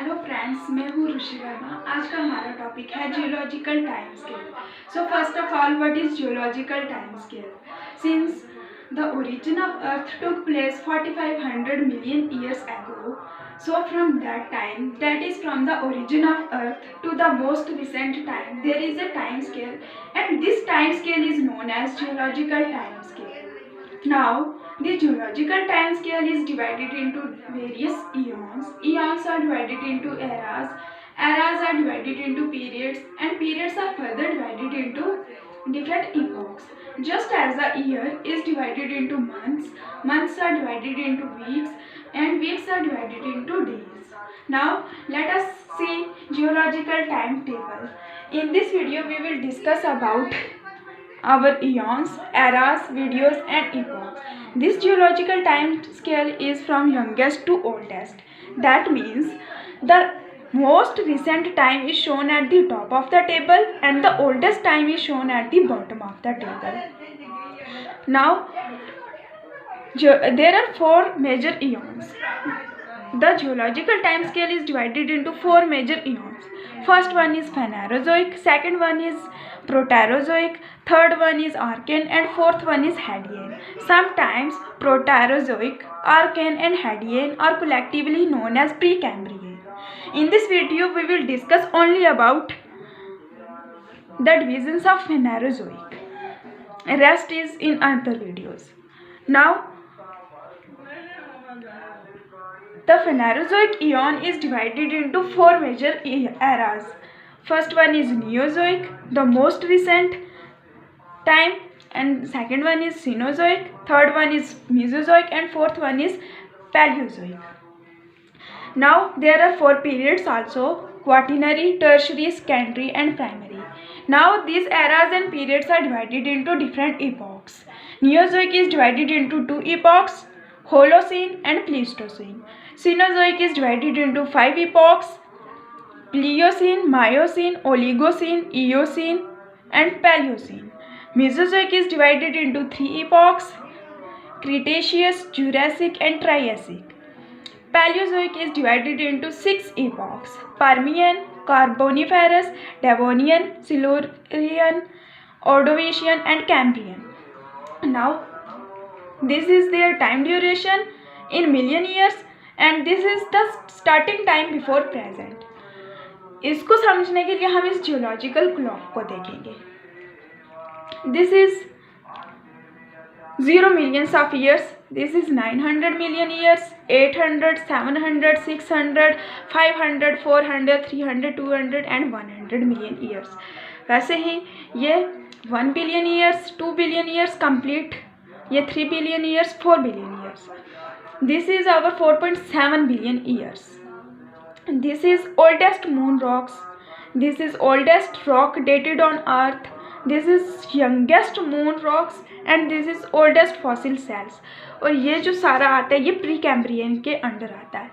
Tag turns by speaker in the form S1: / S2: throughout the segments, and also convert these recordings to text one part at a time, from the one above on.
S1: Hello friends, मैं हूँ ऋषि वर्मा। आज का हमारा टॉपिक है geological time scale. So first of all, what is geological time scale? Since the origin of earth took place 4500 million years ago, so from that time, that is from the origin of earth to the most recent time, there is a time scale, and this time scale is known as geological time scale. Now the geological time scale is divided into various eons. Eons are divided into eras. Eras are divided into periods, and periods are further divided into different epochs. Just as a year is divided into months, months are divided into weeks, and weeks are divided into days. Now let us see geological timetable. In this video we will discuss about our eons, eras, videos and epochs. This geological time scale is from youngest to oldest. That means the most recent time is shown at the top of the table and the oldest time is shown at the bottom of the table. Now there are four major eons. The geological time scale is divided into four major eons. First one is Phanerozoic, second one is Proterozoic, third one is Archean, and fourth one is Hadean. Sometimes Proterozoic, Archean and Hadean are collectively known as Precambrian. In this video we will discuss only about the divisions of Phanerozoic. Rest is in other videos. Now the Phanerozoic eon is divided into four major eras. First one is Neozoic, the most recent time, and second one is Cenozoic, third one is Mesozoic, and fourth one is Paleozoic. Now there are four periods also: Quaternary, Tertiary, Secondary and Primary. Now these eras and periods are divided into different epochs. Neozoic is divided into two epochs: Holocene and Pleistocene. Cenozoic is divided into five epochs: Pliocene, Miocene, Oligocene, Eocene and Paleocene. Mesozoic is divided into three epochs: Cretaceous, Jurassic and Triassic. Paleozoic is divided into six epochs: Permian, Carboniferous, Devonian, Silurian, Ordovician and Cambrian. Now this is their time duration in million years and this is the starting time before present. इसको समझने के लिए हम इस geological clock को देखेंगे. This is 0 millions of years, this is 900 million years, 800, 700, 600, 500, 400, 300, 200 and 100 million years. वैसे ही ये 1 billion years, 2 billion years complete, ये 3 billion years, 4 billion years. This is our 4.7 billion years. This is oldest moon rocks. This is oldest rock dated on earth. This is youngest moon rocks and this is oldest fossil cells. और ये जो सारा आता है ये pre Cambrian के under आता है.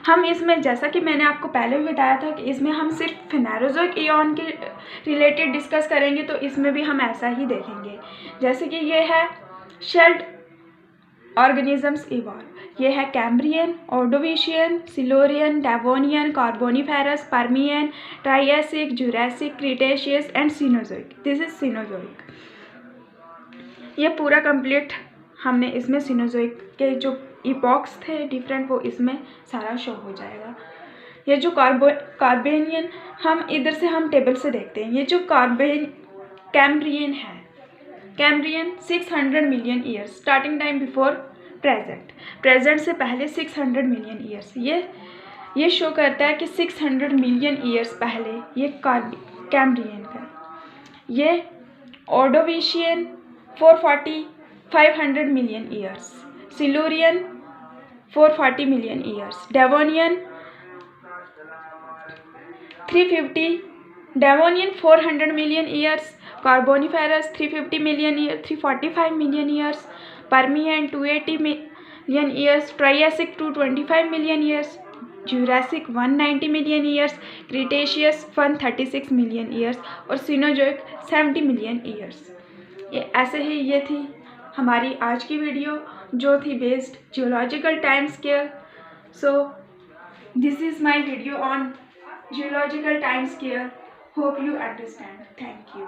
S1: हम इसमें, जैसा कि मैंने आपको पहले भी बताया था, कि इसमें हम सिर्फ फेनेरोजोइक इयॉन के रिलेटेड डिस्कस करेंगे, तो इसमें भी हम ऐसा ही देखेंगे. जैसे कि ये है शेल्ड ऑर्गेनिजम्स इवॉल्व. ये है Cambrian, Ordovician, Silurian, Devonian, Carboniferous, Permian, Triassic, Jurassic, Cretaceous and Cenozoic. This is Cenozoic. ये पूरा कंप्लीट हमने इसमें सीनोजोइक के जो इपॉक्स थे डिफरेंट, वो इसमें सारा शो हो जाएगा. ये जो कार्बेनियन, हम इधर से हम टेबल से देखते हैं. ये जो कैम्ब्रियन है, Cambrian 600 million years, starting time before present. Present से पहले 600 मिलियन ईयर्स. ये शो करता है कि 600 मिलियन ईयर्स पहले ये कैम्ब्रियन का. ये Ordovician 500 million years, Silurian 440 million years, Devonian 350, Devonian 400 million years, Carboniferous 350 million year, 345 million years, Permian 280 million years, Triassic 225 million years, Jurassic 190 million years, Cretaceous 136 million years और Cenozoic 70 million years. ये ऐसे ही ये थी हमारी आज की वीडियो, जो थी based geological time scale. So This is my video on geological time scale. Hope you understand. Thank you.